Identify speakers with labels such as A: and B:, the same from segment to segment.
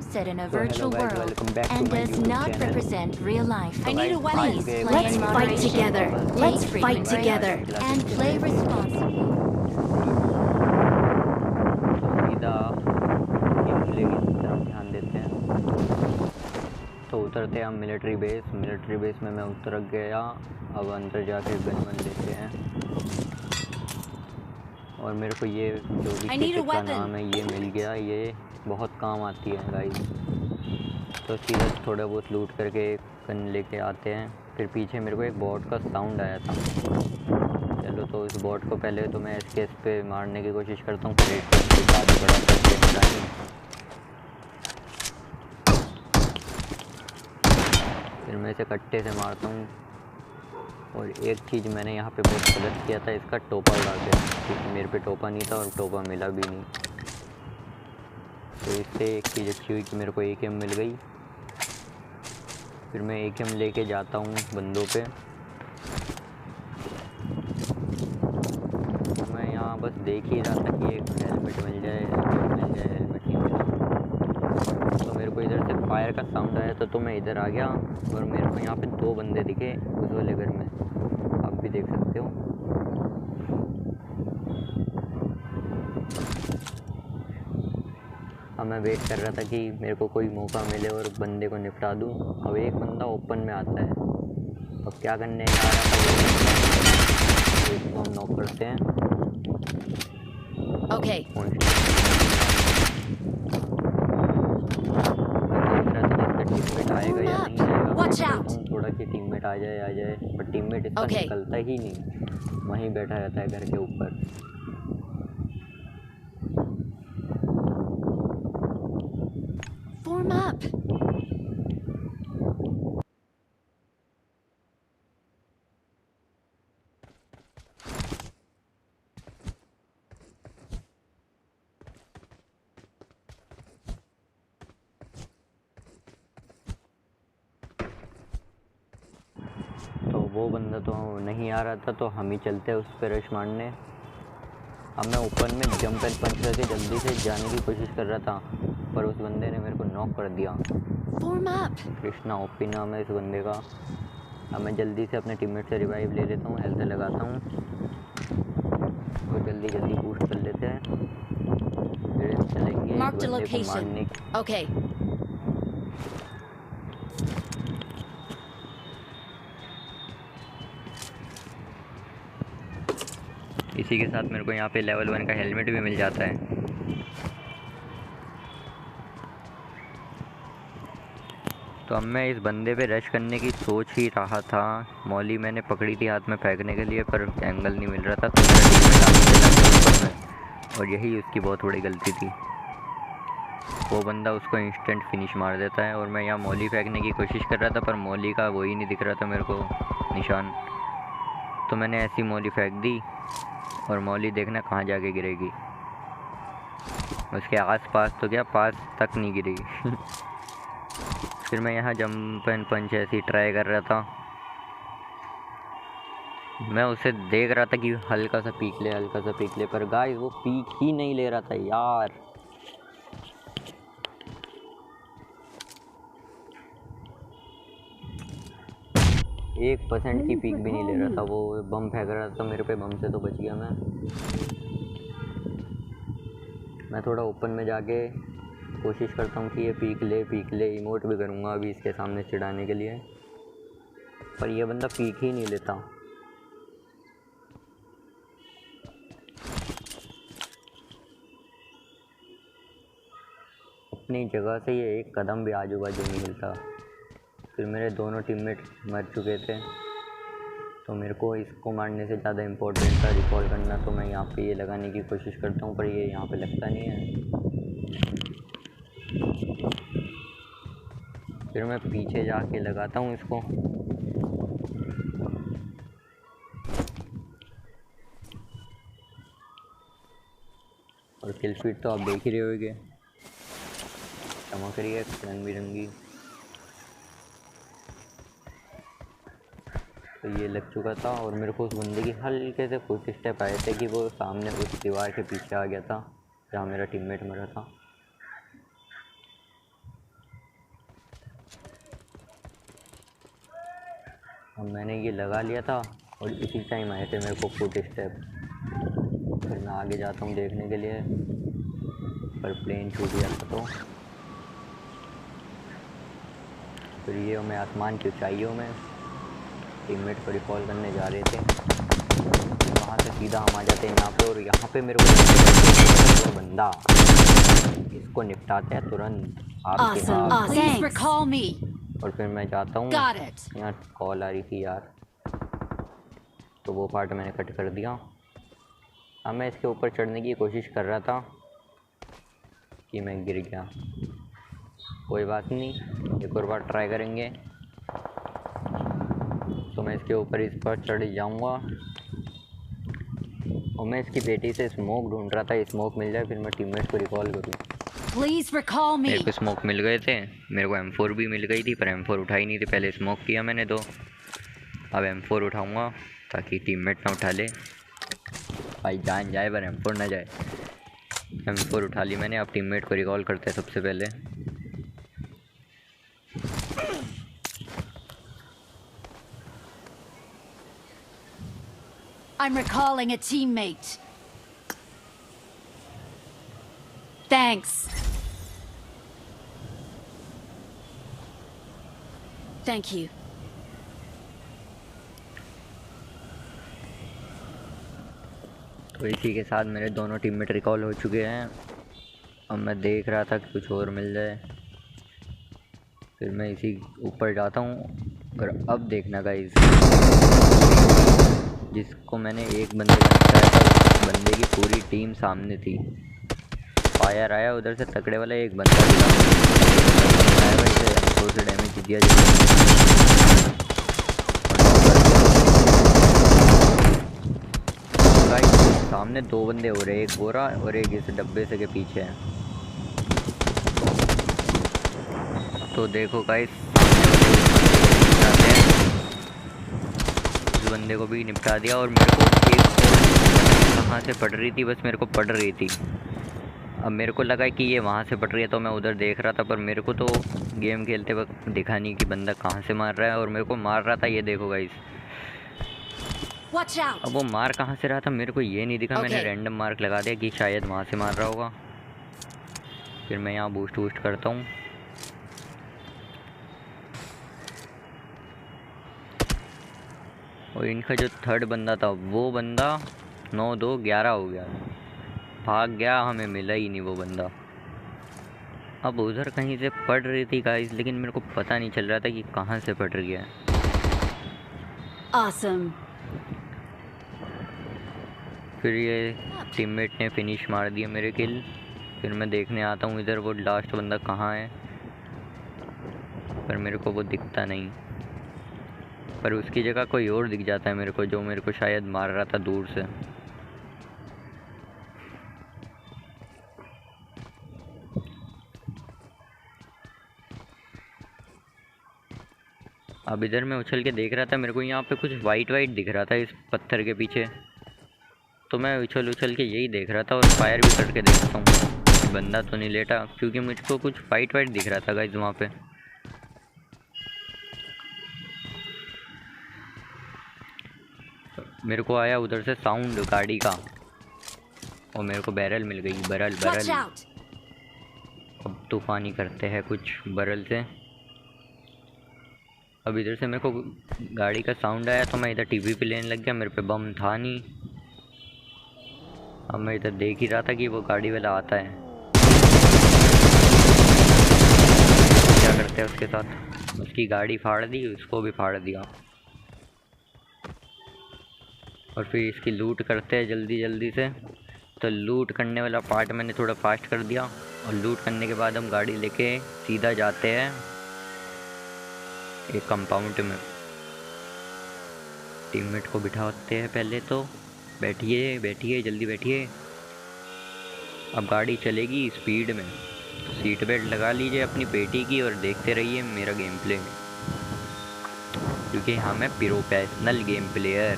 A: set in a
B: So hello
A: virtual
B: guys,
A: world
B: welcome back to
A: and
B: my
A: does
B: YouTube
A: not
B: channel.
A: represent real life.
B: So
C: I need a
B: guys,
C: weapon.
B: आज के
A: Play
B: मैं
A: in
C: Let's fight
A: moderation.
C: together.
A: Take
C: Let's
A: frequent
C: fight
A: breaks,
C: together.
A: and play responsibly.
B: तो सीधा game play की तरफ ध्यान देते हैं। तो उतरते हैं हम मिलिट्री बेस में मैं उतर गया। अब अंदर जाके गन वन लेते हैं और मेरे को ये जो भी
C: I need a
B: किट का
C: weapon.
B: नाम है ये मिल गया। ये बहुत काम आती है गाइस। तो सीधा थोड़ा बहुत लूट करके गन लेके आते हैं। फिर पीछे मेरे को एक बॉट का साउंड आया था। चलो तो इस बॉट को पहले तो मैं एसकेएस पे मारने की कोशिश करता हूँ। फिर आगे बढ़ा करके मरानी। फिर मैं इसे कट्टे से मारता हूँ। और एक चीज़ मैंने यहाँ पे बहुत गलत किया था, इसका टोपा उड़ा के, क्योंकि मेरे पे टोपा नहीं था और टोपा मिला भी नहीं। तो इससे एक चीज़ अच्छी हुई कि मेरे को एकेएम मिल गई। फिर मैं एकेएम लेके जाता हूँ बंदों पे। मैं यहाँ बस देख ही रहा था कि एक हेलमेट मिल जाए, हेलमेट नहीं मिला। तो मेरे को इधर से फायर का साउंड आया तो मैं इधर आ गया और मेरे को यहाँ पे 2 बंदे दिखे उस वाले घर में, आप भी देख सकते हो। अब मैं वेट कर रहा था कि मेरे को कोई मौका मिले और बंदे को निपटा दूँ। अब एक बंदा ओपन में आता है, अब क्या करने आ रहा था इसको हम नॉक करते हैं।
C: Okay.
B: टीममेट आएगा या नहीं आएगा।
C: Watch out.
B: थोड़ा कि टीममेट आ जाए, पर टीममेट इसका
C: Okay.
B: निकलता ही नहीं, वहीं बैठा रहता है घर के ऊपर।
C: Form up.
B: तो वो बंदा तो नहीं आ रहा था, तो हम ही चलते हैं उस पर रश मारने। अब मैं ओपन में जंप एंड पंच करके जल्दी से जाने की कोशिश कर रहा था, पर उस बंदे ने मेरे को नॉक कर दिया।
C: Form up.
B: कृष्णा ओपी नाम है इस बंदे का। अब मैं जल्दी से अपने टीममेट से रिवाइव ले लेता हूँ, हेल्थ लगाता हूँ और जल्दी बूस्ट कर लेते हैं। फिर चलेंगे इस
C: Marked a
B: बंदे को
C: location.
B: मारने।
C: Okay.
B: इसी के साथ मेरे को यहाँ पे लेवल 1 का हेलमेट भी मिल जाता है। तो अब मैं इस बंदे पे रश करने की सोच ही रहा था। मौली मैंने पकड़ी थी हाथ में फेंकने के लिए, पर एंगल नहीं मिल रहा था, तो मेरा टीममेट आगे चला गया ऊपर में, और यही उसकी बहुत बड़ी गलती थी। वो बंदा उसको इंस्टेंट फिनिश मार देता है और मैं यहाँ मौली फेंकने की कोशिश कर रहा था, पर मौली का वही नहीं दिख रहा था मेरे को निशान। तो मैंने ऐसी मौली फेंक दी और मौली देखना कहाँ जाके गिरेगी। उसके आसपास तो क्या, पास तक नहीं गिरी। फिर मैं यहाँ जंप एंड पंच ऐसी ट्राई कर रहा था। मैं उसे देख रहा था कि हल्का सा पीक ले, पर गाइस वो पीक ही नहीं ले रहा था यार। एक % की पीक भी नहीं ले रहा था। वो बम फेंक रहा था मेरे पे, बम से तो बच गया मैं थोड़ा ओपन में जाके कोशिश करता हूँ कि ये पीक ले। इमोट भी करूँगा अभी इसके सामने चिढ़ाने के लिए, पर ये बंदा पीक ही नहीं लेता। अपनी जगह से ये एक कदम भी आजू बाजू नहीं हिलता। फिर मेरे दोनों टीममेट मर चुके थे, तो मेरे को इसको मारने से ज़्यादा इम्पोर्टेंट था रिकॉल करना। तो मैं यहाँ पे ये लगाने की कोशिश करता हूँ, पर ये यहाँ पे लगता नहीं है। फिर मैं पीछे जाके लगाता हूँ इसको। और किल फीड तो आप देख ही रहे होगे, चमक रही है रंग बिरंगी। तो ये लग चुका था और मेरे को उस बंदे की हल्के से कुछ स्टेप आए थे कि वो सामने उस दीवार के पीछे आ गया था जहाँ मेरा टीममेट मरा था। और मैंने ये लगा लिया था और इसी टाइम आए थे मेरे को फुट स्टेप। फिर मैं आगे जाता हूँ देखने के लिए, पर प्लेन छूट गया था। तो फिर ये मैं आसमान की ऊंचाइयों में टीममेट को रिकॉल करने जा रहे थे, वहाँ से सीधा हम आ जाते हैं यहाँ पे। और यहाँ पे मेरे को बंदा, इसको निपटाते हैं तुरंत आपके
A: Awesome.
B: हाथ।
A: Please
C: recall me.
B: और फिर मैं जाता हूँ,
C: Got it.
B: यहाँ कॉल आ रही थी यार, तो वो पार्ट मैंने कट कर दिया। अब मैं इसके ऊपर चढ़ने की कोशिश कर रहा था कि मैं गिर गया। कोई बात नहीं, एक और बार ट्राई करेंगे। तो मैं इसके ऊपर इस पर चढ़ जाऊंगा और मैं इसकी पेटी से स्मोक ढूंढ रहा था, स्मोक मिल जाए फिर मैं टीममेट को रिकॉल करूँ।
C: Please recall me.
B: मेरे को स्मोक मिल गए थे, मेरे को M4 भी मिल गई थी, पर M4 उठाई नहीं थी। पहले स्मोक किया मैंने दो, अब M4 उठाऊंगा ताकि टीममेट ना उठा ले। भाई जान जाए पर M4 ना जाए। M4 उठा ली मैंने, अब टीममेट को रिकॉल करते हैं सबसे पहले।
C: I'm recalling a teammate. Thanks. Thank you.
B: तो इसी के साथ मेरे दोनों टीममेट रिकॉल हो चुके हैं। अब मैं देख रहा था कि कुछ और मिल जाए, फिर मैं इसी ऊपर जाता हूँ। और अब देखना गाइस, जिसको मैंने एक बंदे को निपटाया था, उस बंदे की पूरी टीम सामने थी। फायर आया उधर से तकड़े वाला, एक बंदा दिला तो से डैमेज दिया गाइस। सामने दो बंदे हो रहे, एक गोरा और एक इस डब्बे से के पीछे है। तो देखो गाइस, इस बंदे को भी निपटा दिया। और मेरे को एक कहाँ से पड़ रही थी, बस मेरे को पड़ रही थी। अब मेरे को लगा कि ये वहाँ से पड़ रही है, तो मैं उधर देख रहा था, पर मेरे को तो गेम खेलते वक्त दिखा नहीं कि बंदा कहाँ से मार रहा है और मेरे को मार रहा था। ये देखो गाइस,
C: Watch out.
B: अब वो मार कहाँ से रहा था मेरे को ये नहीं दिखा। मैंने
C: Okay.
B: रैंडम मार्क लगा दिया कि शायद वहाँ से मार रहा होगा। फिर मैं यहाँ बूस्ट वूस्ट करता हूँ। और इनका जो थर्ड बंदा था, वो बंदा 9-2-11 हो गया, भाग गया, हमें मिला ही नहीं वो बंदा। अब उधर कहीं से पड़ रही थी गाइस, लेकिन मेरे को पता नहीं चल रहा था कि कहाँ से पड़ रही है।
C: Awesome.
B: फिर ये टीममेट ने फिनिश मार दिया मेरे किल। फिर मैं देखने आता हूँ इधर वो लास्ट बंदा कहाँ है, पर मेरे को वो दिखता नहीं। पर उसकी जगह कोई और दिख जाता है मेरे को, जो मेरे को शायद मार रहा था दूर से। अब इधर मैं उछल के देख रहा था, मेरे को यहाँ पे कुछ वाइट वाइट दिख रहा था इस पत्थर के पीछे। तो मैं उछल उछल के यही देख रहा था और फायर भी करके देखता हूँ कि बंदा तो नहीं लेटा, क्योंकि मुझको कुछ वाइट वाइट दिख रहा था गाइस वहाँ पे। मेरे को आया उधर से साउंड गाड़ी का, और मेरे को बैरल मिल गई, बरल
C: Watch
B: बरल।
C: out.
B: अब तूफानी करते हैं कुछ बरल से। अब इधर से मेरे को गाड़ी का साउंड आया, तो मैं इधर टीवी पे लेने लग गया। मेरे पे बम था नहीं। अब मैं इधर देख ही रहा था कि वो गाड़ी वाला आता है, क्या करते हैं उसके साथ। उसकी गाड़ी फाड़ दी, उसको भी फाड़ दिया। और फिर इसकी लूट करते हैं जल्दी जल्दी से। तो लूट करने वाला पार्ट मैंने थोड़ा फास्ट कर दिया, और लूट करने के बाद हम गाड़ी लेके सीधा जाते हैं एक कंपाउंड में। टीममेट को बिठाते हैं पहले, तो बैठिए बैठिए जल्दी बैठिए। अब गाड़ी चलेगी स्पीड में, तो सीट बेल्ट लगा लीजिए अपनी पेटी की और देखते रहिए मेरा गेम प्ले, क्योंकि हम है प्रोफेशनल गेम प्लेयर।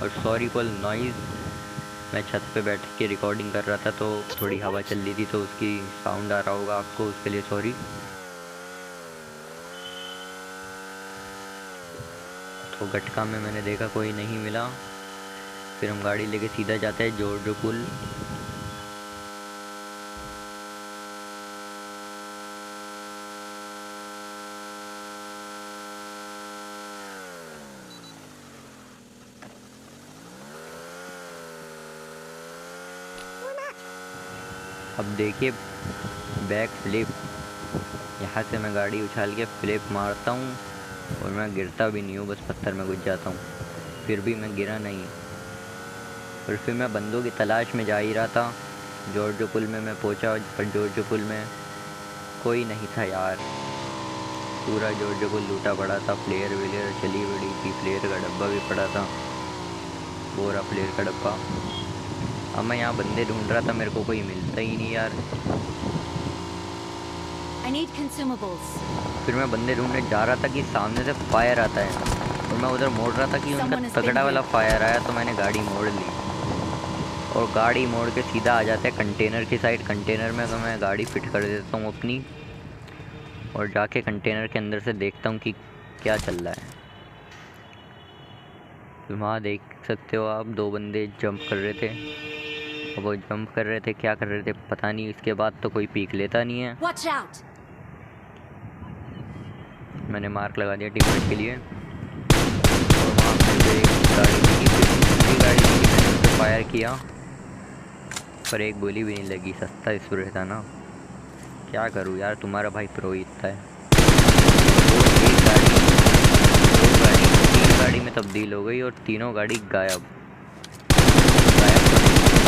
B: और सॉरी फॉर नॉइज़, मैं छत पे बैठ के रिकॉर्डिंग कर रहा था, तो थोड़ी हवा चल रही थी, तो उसकी साउंड आ रहा होगा आपको, उसके लिए सॉरी। वो गटका में मैंने देखा कोई नहीं मिला। फिर हम गाड़ी लेके सीधा जाते हैं जॉर्जो पुल। अब देखिए बैक फ्लिप, यहाँ से मैं गाड़ी उछाल के फ्लिप मारता हूँ और मैं गिरता भी नहीं हूँ, बस पत्थर में घुस जाता हूँ। फिर भी मैं गिरा नहीं। और फिर मैं बंदों की तलाश में जा ही रहा था। जॉर्जो पुल में मैं पहुँचा, पर जॉर्जो पुल में कोई नहीं था यार। पूरा जॉर्जो पुल लूटा पड़ा था, प्लेयर विलेयर चली बड़ी थी, प्लेयर का डब्बा भी पड़ा था, पूरा प्लेयर का डब्बा। अब मैं यहाँ बंदे ढूंढ रहा था, मेरे को कोई मिलता ही नहीं यार।
C: I need consumables.
B: फिर मैं बंदे ढूंढने जा रहा था कि सामने से फायर आता है और मैं उधर मोड़ रहा था कि
C: Someone
B: उनका
C: has been
B: तगड़ा वाला
C: here.
B: फायर आया, तो मैंने गाड़ी मोड़ ली और गाड़ी मोड़ के सीधा आ जाता है कंटेनर की साइड। कंटेनर में तो मैं गाड़ी फिट कर देता हूँ अपनी और जाके कंटेनर के अंदर से देखता हूँ कि क्या चल रहा है। तो वहाँ देख सकते हो आप, 2 बंदे जंप कर रहे थे। अब वो जंप कर रहे थे, क्या कर रहे थे पता नहीं। इसके बाद तो कोई पीक लेता नहीं है।
C: Watch out!
B: मैंने मार्क लगा दिया टीममेट के लिए और वहाँ पे एक गाड़ी दिखी, फिर दूसरी गाड़ी दिखी, मैंने उस पर फायर किया पर एक गोली भी नहीं लगी। सस्ता स्प्रे था ना, क्या करूँ यार, तुम्हारा भाई प्रो ही इतना है। एक गाड़ी, 2 गाड़ी, 3 गाड़ी में तब्दील हो गई और तीनों गाड़ी गायब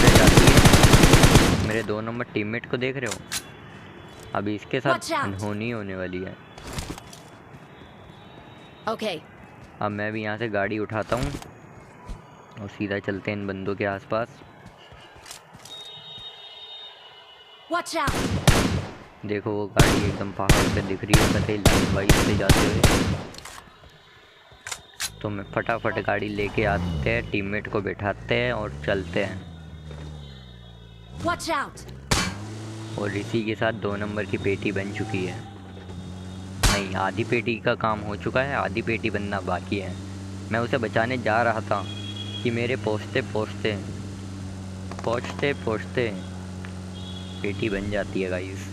B: से जाती है। मेरे 2 नंबर टीममेट को देख रहे हो, अभी इसके साथ अनहोनी होने वाली है।
C: Okay.
B: अब मैं भी यहाँ से गाड़ी उठाता हूँ और सीधा चलते हैं इन बंदों के आसपास।
C: Watch out!
B: देखो वो गाड़ी एकदम पहाड़ पे दिख रही है, कतई लाइन वाइज से जाते हुए। तो मैं फटाफट गाड़ी लेके आते हैं, टीममेट को बैठाते हैं और चलते हैं।
C: Watch out!
B: और इसी के साथ 2 नंबर की पेटी बन चुकी है। नहीं, आधी पेटी का काम हो चुका है, आधी पेटी बनना बाकी है। मैं उसे बचाने जा रहा था कि मेरे पहुँचते पहुँचते पेटी बन जाती है गाइस।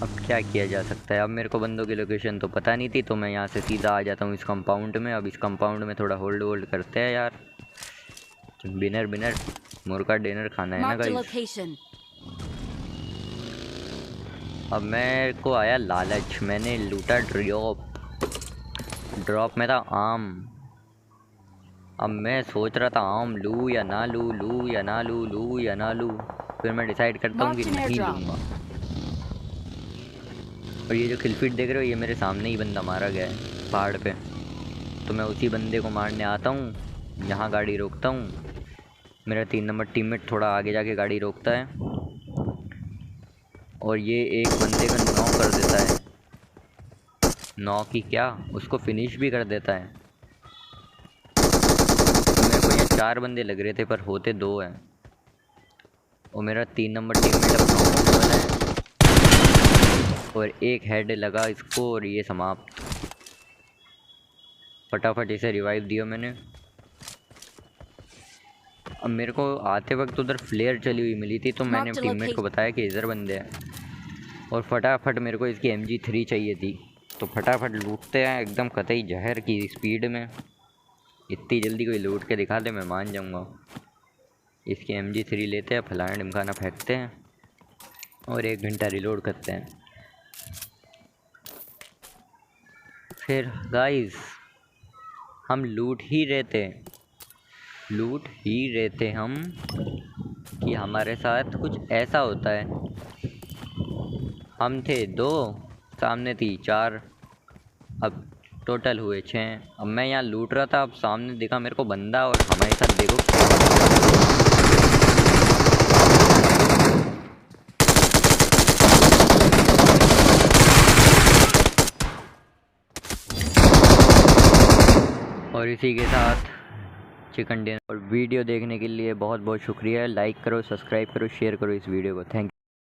B: अब क्या किया जा सकता है। अब मेरे को बंदों की लोकेशन तो पता नहीं थी, तो मैं यहाँ से सीधा आ जाता हूँ इस कंपाउंड में। अब इस कंपाउंड में थोड़ा होल्ड करते हैं यार। बिनर मुर्गा डिनर खाना है ना
C: Mark the
B: गाइस।
C: location.
B: अब मेरे को आया लालच, मैंने लूटा ड्रॉप में था आम। अब मैं सोच रहा था आम लूँ या ना लूँ, लूँ या ना लूँ। फिर मैं डिसाइड करता हूँ कि नहीं लूँगा। और ये जो किलफिट देख रहे हो, ये मेरे सामने ही बंदा मारा गया है पहाड़ पे। तो मैं उसी बंदे को मारने आता हूँ, यहाँ गाड़ी रोकता हूँ। मेरा 3 नंबर टीममेट थोड़ा आगे जाके गाड़ी रोकता है और ये एक बंदे का नॉक कर देता है। नॉक ही क्या, उसको फिनिश भी कर देता है। मेरे को यहाँ 4 बंदे लग रहे थे पर होते 2 हैं और मेरा 3 नंबर टीममेट अब नॉक होने वाला है और एक हेड लगा इसको और ये समाप्त। फटाफट इसे रिवाइव दिया मैंने। अब मेरे को आते वक्त उधर फ्लेयर चली हुई मिली थी, तो मैंने टीममेट को बताया कि इधर बंदे हैं और फटाफट मेरे को इसकी MG3 चाहिए थी। तो फटाफट लूटते हैं एकदम कतई जहर की स्पीड में। इतनी जल्दी कोई लूट के दिखा दे मैं मान जाऊंगा। इसकी MG3 लेते हैं, फलाना ढिमकाना फेंकते हैं और 1 घंटा रिलोड करते हैं। फिर गाइस हम लूट ही रहे थे हम कि हमारे साथ कुछ ऐसा होता है। हम थे 2, सामने थी 4, अब टोटल हुए 6। अब मैं यहाँ लूट रहा था, अब सामने दिखा मेरे को बंदा और हमारे साथ देखो और इसी के साथ चिकन डिनर। और वीडियो देखने के लिए बहुत बहुत शुक्रिया। लाइक करो, सब्सक्राइब करो, शेयर करो इस वीडियो को। Thank you.